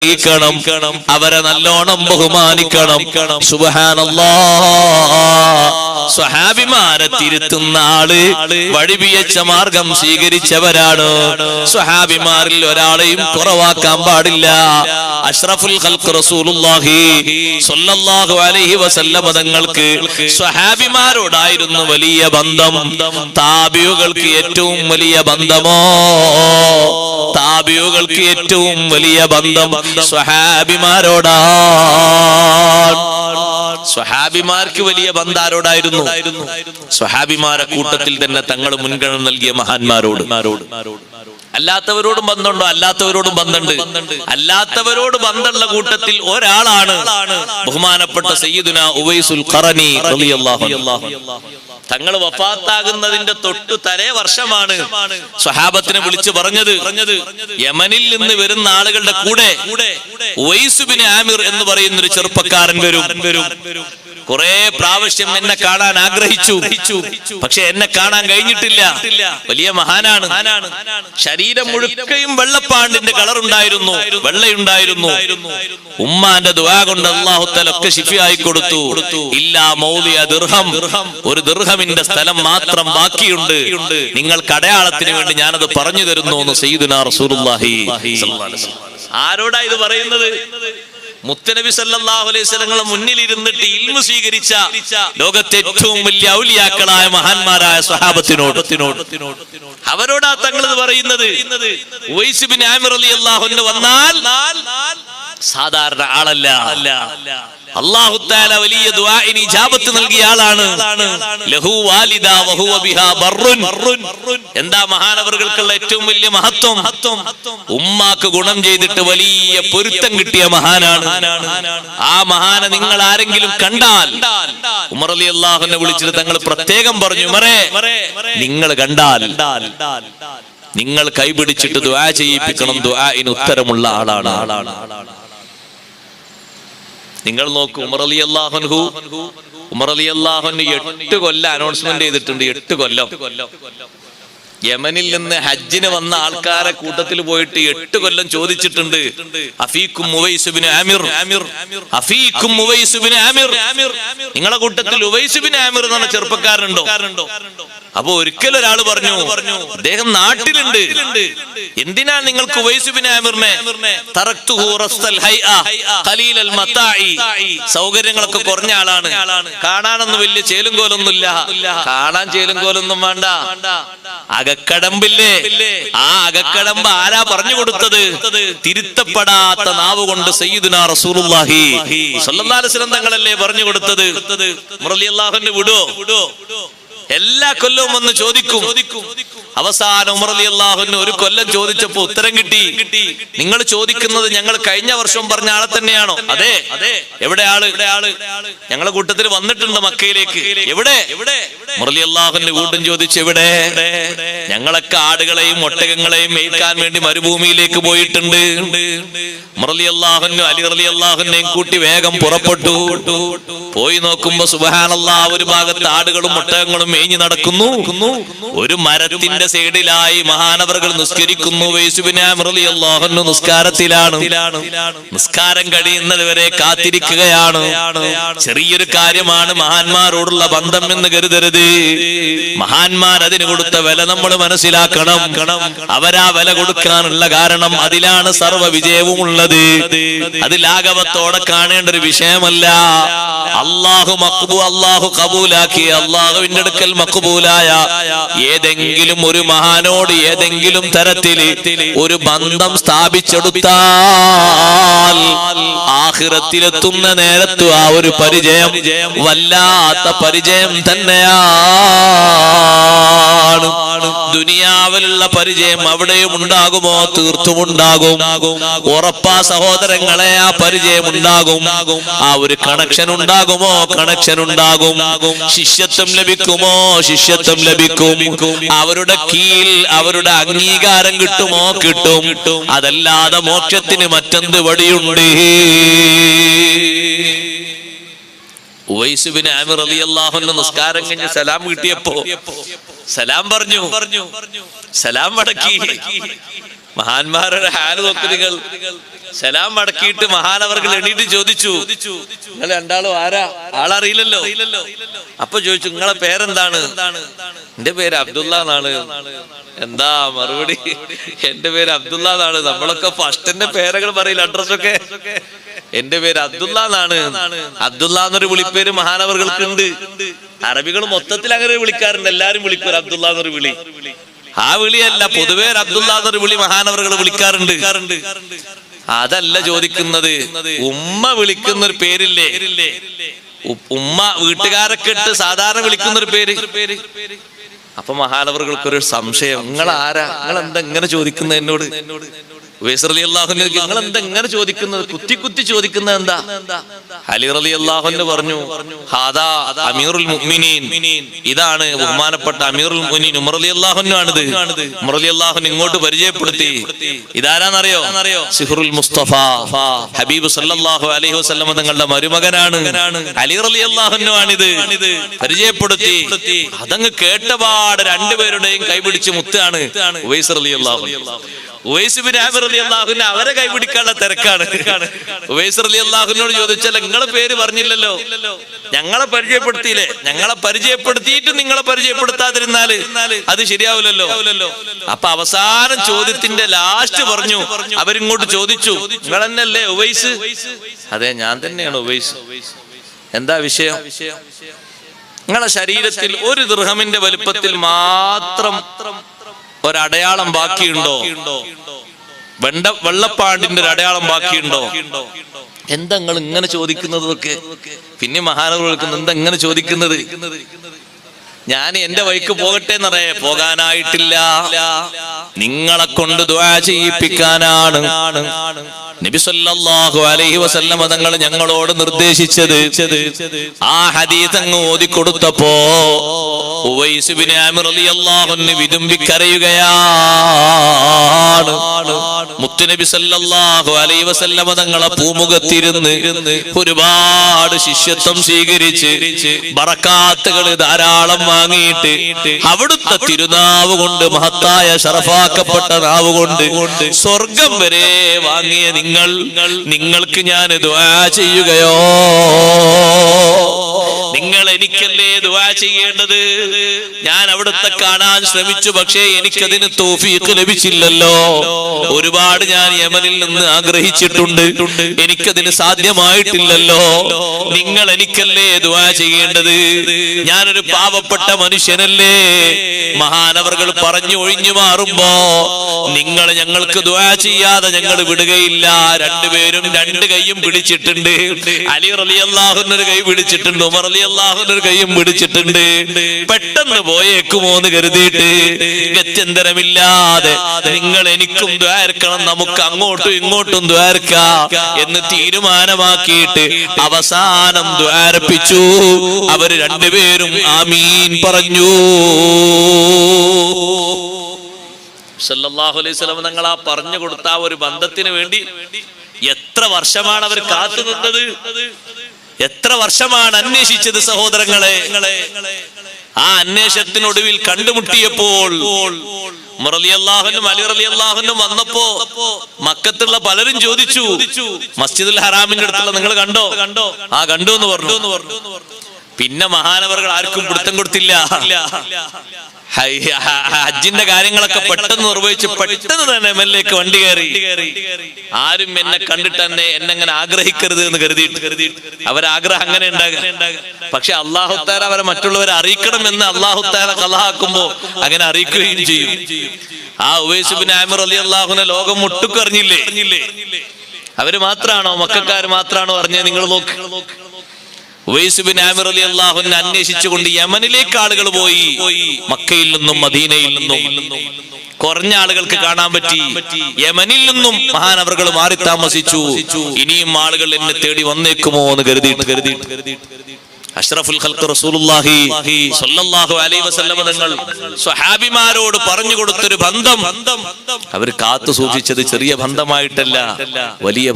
അവരെ നല്ലോണം ബഹുമാനിക്കണം. സുബ്ഹാനല്ലാഹ്. സ്വഹാബിമാരെ തിരുത്തുന്ന ആള് വഴിപിഴച്ച മാർഗം സ്വീകരിച്ചവരാണ്. സ്വഹാബിമാരിൽ ഒരാളെയും കുറവാക്കാൻ പാടില്ല. അഷ്റഫുൽ ഖൽഖ് റസൂലുള്ളാഹി സ്വല്ലല്ലാഹു അലൈഹി വസല്ലം തങ്ങൾക്ക് സ്വഹാബിമാരോടായിരുന്നു വലിയ ബന്ധം. താബിഉകൾക്ക് ഏറ്റവും വലിയ ബന്ധമോ? താബിഉകൾക്ക് ഏറ്റവും വലിയ ബന്ധം സ്വഹാബിമാരോടാണ്. സ്വഹാബിമാർക്ക് വലിയ ബന്ധം ആരോടായിരുന്നു? സ്വഹാബിമാരെ കൂട്ടത്തിൽ തന്നെ തങ്ങൾ മുൻഗണന നൽകിയ മഹാന്മാരോട്. അല്ലാത്തവരോടും ബന്ധമുണ്ടോ? അല്ലാത്തവരോടും ബന്ധമുണ്ട്. അല്ലാത്തവരോട് ബന്ധമുള്ള കൂട്ടത്തിൽ ഒരാളാണ് ബഹുമാനപ്പെട്ട സയ്യിദുനാ ഉവൈസുൽ ഖറനി റളിയല്ലാഹു അൻഹു. തങ്ങൾ വഫാത്താകുന്നതിന്റെ തൊട്ടു തലേ വർഷമാണ് സ്വഹാബത്തിനെ വിളിച്ചു പറഞ്ഞത്, യമനിൽ നിന്ന് വരുന്ന ആളുകളുടെ കൂടെ ഉവൈസ് ബിൻ ആമിർ എന്ന് പറയുന്ന ഒരു ചെറുപ്പക്കാരൻ വരും. കുറെ പ്രാവശ്യം എന്നെ കാണാൻ ആഗ്രഹിച്ചു, പക്ഷെ എന്നെ കാണാൻ കഴിഞ്ഞിട്ടില്ല. വലിയ മഹാനാണ്. ശരീരം മുഴുക്കയും വെള്ളപ്പാണ്ടിന്റെ കളർ ഉണ്ടായിരുന്നു, വെള്ളയുണ്ടായിരുന്നു. ഉമ്മാന്റെ ദുആ കൊണ്ട് അല്ലാഹു തആല ഒക്കെ ശിഫയായി കൊടുത്തു. ഇല്ലാ മൗലിയ ദിർഹം, ഒരു ദിർഹമിന്റെ സ്ഥലം മാത്രം ബാക്കിയുണ്ട്. നിങ്ങൾക്ക് അടയാളത്തിന് വേണ്ടി ഞാനത് പറഞ്ഞു തരുന്നു എന്ന് സയ്യിദുനാ റസൂലുള്ളാഹി സ്വല്ലല്ലാഹു അലൈഹി വസല്ലം. ആരോടാ ഇത് പറയുന്നത്? മുത്തനബി സല്ലല്ലാഹു അലൈഹി വസല്ലം മുന്നിൽ ഇരുന്നിട്ട് ഇൽമു സ്വീകരിച്ച ലോകത്തെ ഏറ്റവും വലിയ ഔലിയാക്കളായ മഹാന്മാരായ സ്വഹാബത്തിനോട്, അവരോടാ തങ്ങൾ ഇത് പറയുന്നത്. ഉവൈസ് ബിൻ ആമിർ റളിയല്ലാഹു അൻഹു വന്നാൽ സാധാരണ ആളല്ല. അല്ലാഹു തആല വലിയ ദുആഇന് ഇജാബത്ത് നൽകിയ ആളാണ്. ലഹു വാലിദ വഹുവ ബിഹാ ബർറുൻ. എന്താ മഹാനവറുകൾക്കുള്ള ഏറ്റവും വലിയ മഹത്വം? ഉമ്മാക്ക് ഗുണം ചെയ്തിട്ട് വലിയ പൊരുത്തം കിട്ടിയ മഹാനാണ്. ആ മഹാനെ നിങ്ങൾ ആരെങ്കിലും കണ്ടാൽ, ഉമർ റളിയല്ലാഹു അൻഹു വിളിച്ചിട്ട് തങ്ങൾ പ്രത്യേകം പറഞ്ഞു, ഉമറേ, നിങ്ങൾ കണ്ടാൽ നിങ്ങൾ കൈപിടിച്ചിട്ട് ദുആ ചെയ്യിപ്പിക്കണം. ദുആഇന് ഉത്തരമുള്ള ആളാണ്. നിങ്ങൾ നോക്കൂ, ഉമർ റളിയല്ലാഹു അൻഹു 8 കൊല്ലം അനൗൺസ്മെന്റ് ചെയ്തിട്ടുണ്ട്. 8 കൊല്ലം യമനിൽ നിന്ന് ഹജ്ജിന് വന്ന ആൾക്കാരെ കൂട്ടത്തിൽ പോയിട്ട് 8 കൊല്ലം ചോദിച്ചിട്ടുണ്ട്, അഫീക്കും ഉവൈസ് ബിൻ ആമിർ, അഫീക്കും ഉവൈസ് ബിൻ ആമിർ, നിങ്ങളെ കൂട്ടത്തിൽ ഉവൈസ് ബിൻ ആമിർ എന്ന് പറഞ്ഞ ചെറുപ്പക്കാരുണ്ടോ? അപ്പൊ ഒരിക്കൽ ഒരാൾ പറഞ്ഞു, അദ്ദേഹം നാട്ടിലുണ്ട്, എന്തിനാ നിങ്ങൾക്ക് ഉവൈസ് ബിൻ ആമിറിനെ? തറക്തുഹു റസ്തൽ ഹൈഅ ഖലീലൽ മതാഇ, സൗകര്യങ്ങളൊക്കെ കുറഞ്ഞ ആളാണ്, കാണാനൊന്നും വലിയ ചേലും കോലൊന്നുമില്ല. കാണാൻ ചേലും കോലൊന്നും വേണ്ട, അകക്കടമ്പില്ലേ, ആ അകക്കടമ്പ് ആരാ പറഞ്ഞു കൊടുത്തത്? തിരുത്തപ്പെടാത്ത നാവ് കൊണ്ട് സയ്യിദുനാ റസൂലുള്ളാഹി സ്വല്ലല്ലാഹു അലൈഹി വസല്ലം തങ്ങളല്ലേ പറഞ്ഞു കൊടുത്തത്. ഉമർ റളിയല്ലാഹു അൻഹു വിടോ? എല്ലാ കൊല്ലവും വന്ന് ചോദിക്കും. അവസാനം ഉമർ റളിയല്ലാഹു അൻഹു ഒരു കൊല്ലം ചോദിച്ചപ്പോ ഉത്തരം കിട്ടി. നിങ്ങൾ ചോദിക്കുന്നത് ഞങ്ങൾ കഴിഞ്ഞ വർഷം പറഞ്ഞ ആളെ തന്നെയാണോ? അതെ. എവിടെ ആള്? ഞങ്ങളെ കൂട്ടത്തിൽ വന്നിട്ടുണ്ട് മക്കയിലേക്ക്. എവിടെ? ഉമർ റളിയല്ലാഹു അൻഹു വീണ്ടും ചോദിച്ചു, എവിടെ? ഞങ്ങളൊക്കെ ആടുകളെയും ഒട്ടകങ്ങളെയും മേയ്ക്കാൻ വേണ്ടി മരുഭൂമിയിലേക്ക് പോയിട്ടുണ്ട്. ഉമർ റളിയല്ലാഹു അൻഹു അലി റളിയല്ലാഹു അൻഹുവിനെയും കൂട്ടി വേഗം പുറപ്പെട്ടു. പോയി നോക്കുമ്പോ സുബ്ഹാനല്ലാഹ്, ഒരു ഭാഗത്ത് ആടുകളും ഒട്ടകങ്ങളും മേഞ്ഞു നടക്കുന്നു, ഒരു മരത്തിന്റെ സൈഡിലായി മഹാനവറുകൾ നിസ്കരിക്കുന്നു. ഉവൈസ് ബിൻ ആമിർ റളിയല്ലാഹു അൻഹു നിസ്കാരത്തിലാണ്. നിസ്കാരം കഴിയുന്നത് വരെ കാത്തിരിക്കുകയാണ്. ചെറിയൊരു കാര്യമാണ് മഹാന്മാരോടുള്ള ബന്ധം എന്ന് കരുതരുത്. മഹാന്മാർ അതിന് കൊടുത്ത വില നമ്മൾ മനസ്സിലാക്കണം. അവരാ വില കൊടുക്കാനുള്ള കാരണം അതിലാണ് സർവ്വ വിജയവും ഉള്ളത്. അത് ലാഘവത്തോടെ കാണേണ്ട ഒരു വിഷയമല്ല. അല്ലാഹു കബൂലാക്കി, അല്ലാഹുവിന്റെ അടുക്കൽ മഖബൂലായ ഏതെങ്കിലും ഒരു മഹാനോട് ഏതെങ്കിലും തരത്തിൽ ഒരു ബന്ധം സ്ഥാപിച്ചെടുത്താൽ ആഖിറത്തിലെത്തുന്ന നേരത്തു ആ ഒരു പരിചയം വല്ലാത്ത പരിചയം തന്നെയാണ്. ദുനിയാവിലുള്ള പരിചയം അവിടെയും ഉണ്ടാകുമോ? തീർത്തും ഉണ്ടാകും. ഉറപ്പാ സഹോദരങ്ങളെ, ആ പരിചയം ഉണ്ടാകും. ആ ഒരു കണക്ഷൻ ഉണ്ടാകുമോ? കണക്ഷൻ ഉണ്ടാകും. ശിഷ്യത്വം ലഭിക്കുമോ? ശിഷ്യത്വം ലഭിക്കും. അവരുടെ കീഴിൽ അവരുടെ അംഗീകാരം കിട്ടുമോ? കിട്ടും. അതല്ലാതെ മോക്ഷത്തിന് മറ്റെന്ത് വഴിയുണ്ട്? ഉവൈസ് ബിൻ ആമിർ റളിയല്ലാഹു അൻഹു നിസ്കാരം കഴിഞ്ഞ് സലാം കിട്ടിയപ്പോ സലാം പറഞ്ഞു, സലാം മടക്കി. മഹാന്മാരുടെ ഹാല് നോക്ക് നിങ്ങൾ. സലാം മടക്കിയിട്ട് മഹാനവർകൾ എണീറ്റ് ചോദിച്ചു, നിങ്ങൾ രണ്ടാളും ആരാ? ആളറിയില്ലല്ലോ. അപ്പൊ ചോദിച്ചു, നിങ്ങളെ പേരെന്താണ്? എന്റെ പേര് അബ്ദുള്ള എന്നാണ്. എന്താ മറുപടി? എന്റെ പേര് അബ്ദുള്ള എന്നാണ്. നമ്മളൊക്കെ ഫസ്റ്റിന്റെ പേരുകൾ പറയില്ല, അഡ്രസ്സൊക്കെ. എന്റെ പേര് അബ്ദുള്ള എന്നാണ്. അബ്ദുള്ള എന്നൊരു വിളിപ്പേര് മഹാനവർകൾക്കുണ്ട്. അറബികൾ മൊത്തത്തിൽ അങ്ങനെ വിളിക്കാറുണ്ട്, എല്ലാരും വിളിക്കും അബ്ദുള്ള എന്നൊരു വിളി. ആ വിളിയല്ല, പൊതുവേ അബ്ദുള്ള എന്നൊരു വിളി മഹാനവർകൾ വിളിക്കാറുണ്ട്. അതല്ല ചോദിക്കുന്നത്, ഉമ്മ വിളിക്കുന്ന ഒരു പേരില്ലേ? ഉമ്മ വീട്ടുകാരൊക്കെ ഇട്ട് സാധാരണ വിളിക്കുന്ന ഒരു പേര്. അപ്പൊ മഹാനവർകൾക്കൊരു സംശയം, നിങ്ങൾ ആരാ? നിങ്ങൾ എന്താ ഇങ്ങനെ ചോദിക്കുന്നത് എന്നോട്? ഉവൈസ് റളിയല്ലാഹു അൻഹു, നിങ്ങൾ എന്താ ഇങ്ങനെ ചോദിക്കുന്നത്? കുത്തി ചോദിക്കുന്നത് എന്താ? അലി റളിയല്ലാഹു അൻഹു പറഞ്ഞു, ഹാദാ അമീറുൽ മുഅ്മിനീൻ, ഇതാണ് ബഹുമാനപ്പെട്ട അമീറുൽ മുഅ്മിനീൻ ഉമർ റളിയല്ലാഹു അൻഹു ആണിത്. ഉമർ റളിയല്ലാഹു അൻഹു ഇങ്ങോട്ട് പരിചയപ്പെടുത്തി. ഇതാരാന്നറിയോ? സിഹ്റുൽ മുസ്തഫ, ഹബീബ് സല്ലല്ലാഹു അലൈഹി വസല്ലം തങ്ങളുടെ മരുമകനാണ്, അലി റളിയല്ലാഹു അൻഹു ആണിത്. പരിചയപ്പെടുത്തി. അതങ്ങ് കേട്ടപാട് രണ്ടുപേരുടെയും കൈപിടിച്ച് മുത്താണ് ഉവൈസ് റളിയല്ലാഹു അൻഹു. ഉവൈസ് ബിൻ ആമിർ റളിയല്ലാഹു അൻഹു അവരെ കൈപിടിക്കാനുള്ള തിരക്കാണ്. ഉവൈസ് റളിയല്ലാഹു അൻഹുവിനോട് ചോദിച്ചാൽ, നിങ്ങളെ പേര് പറഞ്ഞില്ലല്ലോ, ഞങ്ങളെ പരിചയപ്പെടുത്തിയില്ലേ? ഞങ്ങളെ പരിചയപ്പെടുത്തിയിട്ട് നിങ്ങളെ പരിചയപ്പെടുത്താതിരുന്നാല് അത് ശരിയാവില്ലല്ലോ. അപ്പൊ അവസാനം ചോദ്യത്തിന്റെ ലാസ്റ്റ് പറഞ്ഞു, അവരിങ്ങോട്ട് ചോദിച്ചു, നിങ്ങൾ തന്നെയല്ലേ ഉവൈസ്? അതെ, ഞാൻ തന്നെയാണ് ഉവൈസ്. എന്താ വിഷയം? നിങ്ങളെ ശരീരത്തിൽ ഒരു ദിർഹമിന്റെ വലുപ്പത്തിൽ മാത്രം ഒരടയാളം ബാക്കിയുണ്ടോ? വെള്ളപ്പാണ്ടിന്റെ ഒരു അടയാളം ബാക്കിയുണ്ടോ? എന്താ നിങ്ങൾ ഇങ്ങനെ ചോദിക്കുന്നതൊക്കെ? പിന്നെ മഹാനവർ എന്താ ഇങ്ങനെ ചോദിക്കുന്നത്? ഞാൻ എന്റെ വഴിക്ക് പോകട്ടെ എന്നറിയേ, പോകാനായിട്ടില്ല. നിങ്ങളെ കൊണ്ട് ദുആ ചെയ്യിപ്പിക്കാനാണ് നബി സല്ലല്ലാഹു അലൈഹി വസല്ലം തങ്ങൾ ഞങ്ങളോട് നിർദ്ദേശിച്ചത്. ആ ഹദീസ് അങ്ങ് ഓതിക്കൊടുത്തപ്പോ ഉവൈസ് ബിൻ ആമിർ റളിയല്ലാഹു അൻഹു വിതുമ്പിക്കരയുകയാണ്. മുത്തുനബി സല്ലല്ലാഹു അലൈഹി വസല്ലം തങ്ങളെ പൂമുഖത്തിരുന്ന് ഒരുപാട് ശിഷ്യത്വം സ്വീകരിച്ച് ബറകാത്തുകൾ ധാരാളം വാങ്ങിയിട്ട് അവിടുത്തെ തിരുനാവ് കൊണ്ട്, മഹത്തായ ശറഫാക്കപ്പെട്ട നാവ് കൊണ്ട് സ്വർഗം വരെ വാങ്ങിയ നിങ്ങൾക്ക് ഞാൻ ദുആ ചെയ്യുകയോ? നിങ്ങൾ എനിക്കല്ലേ ദുആ ചെയ്യേണ്ടത്? ഞാൻ അവിടുത്തെ കാണാൻ ശ്രമിച്ചു, പക്ഷേ എനിക്കതിന് തൗഫീഖ് ലഭിച്ചില്ലല്ലോ. ഒരുപാട് ഞാൻ യമനിൽ നിന്ന് ആഗ്രഹിച്ചിട്ടുണ്ട്, എനിക്കതിന് സാധ്യമായിട്ടില്ലല്ലോ. നിങ്ങൾ എനിക്കല്ലേ ദുആ ചെയ്യേണ്ടത്? ഞാനൊരു പാവപ്പെട്ട മനുഷ്യനല്ലേ? മഹാനവർകൾ പറഞ്ഞു ഒഴിഞ്ഞു മാറുമ്പോ, നിങ്ങൾ ഞങ്ങൾക്ക് ദുആ ചെയ്യാതെ ഞങ്ങൾ വിടുകയില്ല. രണ്ടുപേരും രണ്ട് കൈയും പിടിച്ചിട്ടുണ്ട്. അലി റളിയല്ലാഹു അൻഹു ഒരു കൈ പിടിച്ചിട്ടുണ്ട്, ഉമർ റളിയല്ലാഹു അൻഹു ഒരു കൈയും പിടിച്ചിട്ടുണ്ട്. പെട്ടെന്ന് പോയേക്കുമോ എന്ന് കരുതിയിട്ട് ഗത്യന്തരമില്ലാതെ, നിങ്ങൾ എനിക്കും ദ്വാരക്കണം, നമുക്ക് അങ്ങോട്ടും ഇങ്ങോട്ടും ദ്വാരക്കാം എന്ന് തീരുമാനമാക്കിയിട്ട് അവസാനം ദ്വാരപ്പിച്ചു. അവർ രണ്ടുപേരും ആമീൻ പറഞ്ഞു. സല്ലല്ലാഹു അലൈഹി വസല്ലം തങ്ങൾ ആ പറഞ്ഞു കൊടുത്ത ആ ഒരു ബന്ധത്തിന് വേണ്ടി എത്ര വർഷമാണ് അവർ കാത്തു നിന്നത്? എത്ര വർഷമാണ് അന്വേഷിച്ചത് സഹോദരങ്ങളെ? ആ അന്വേഷണത്തിനൊടുവിൽ കണ്ടുമുട്ടിയപ്പോൾ ഉമർ റളിയല്ലാഹു അൻഹു, അലി റളിയല്ലാഹു അൻഹു വന്നപ്പോ മക്കത്തുള്ള പലരും ചോദിച്ചു, മസ്ജിദുൽ ഹറാമിന്റെ അടുത്തുള്ള നിങ്ങൾ കണ്ടോ? ആ കണ്ടു എന്ന് പറഞ്ഞു. പിന്നെ മഹാനവറുകൾ ആർക്കും പിടുത്തം കൊടുത്തില്ല. ഹജ്ജിന്റെ കാര്യങ്ങളൊക്കെ പെട്ടെന്ന് നിർവഹിച്ച് പെട്ടെന്ന് തന്നെ എംഎൽഎക്ക് വണ്ടി കയറി. ആരും എന്നെ കണ്ടിട്ട് തന്നെ എന്നെങ്ങനെ ആഗ്രഹിക്കരുത് എന്ന് കരുതിയിട്ട് അവരാഗ്രഹം അങ്ങനെ ഉണ്ടാകുക. പക്ഷെ അല്ലാഹു തആല അവരെ മറ്റുള്ളവരെ അറിയിക്കണം എന്ന് അല്ലാഹു തആല ഖളാക്കുമ്പോ അങ്ങനെ അറിയിക്കുകയും ചെയ്യും. ആ ഉവൈസ് ബിൻ ആമിർ റളിയല്ലാഹു അൻഹു ലോകം മുട്ടുക്ക് അറിഞ്ഞില്ലേ? അവര് മാത്രാണോ, മക്കക്കാര് മാത്രാണോ അറിഞ്ഞത്? നിങ്ങൾ നോക്ക്. ഉവൈസ് ബിൻ ആമിർ റളിയല്ലാഹു അൻഹു അന്വേഷിച്ചുകൊണ്ട് യമനിലേക്ക് ആളുകൾ പോയി. മക്കയിൽ നിന്നും മദീനയിൽ നിന്നും കുറഞ്ഞ ആളുകൾക്ക് കാണാൻ പറ്റി. യമനിൽ നിന്നും മഹാനവറുകൾ മാറി താമസിച്ചു. ഇനിയും ആളുകൾ എന്നെ തേടി വന്നേക്കുമോ എന്ന് കരുതിയിട്ട് അഷ്റഫുൽ ഖൽഖ് റസൂലുള്ളാഹി സ്വല്ലല്ലാഹു അലൈഹി വസല്ലം തങ്ങൾ സ്വഹാബിമാരോട് പറഞ്ഞു കൊടുത്തൊരു ബന്ധം അവർ കാത്തു സൂക്ഷിച്ചത് ചെറിയ ബന്ധമായിട്ടല്ല, വലിയ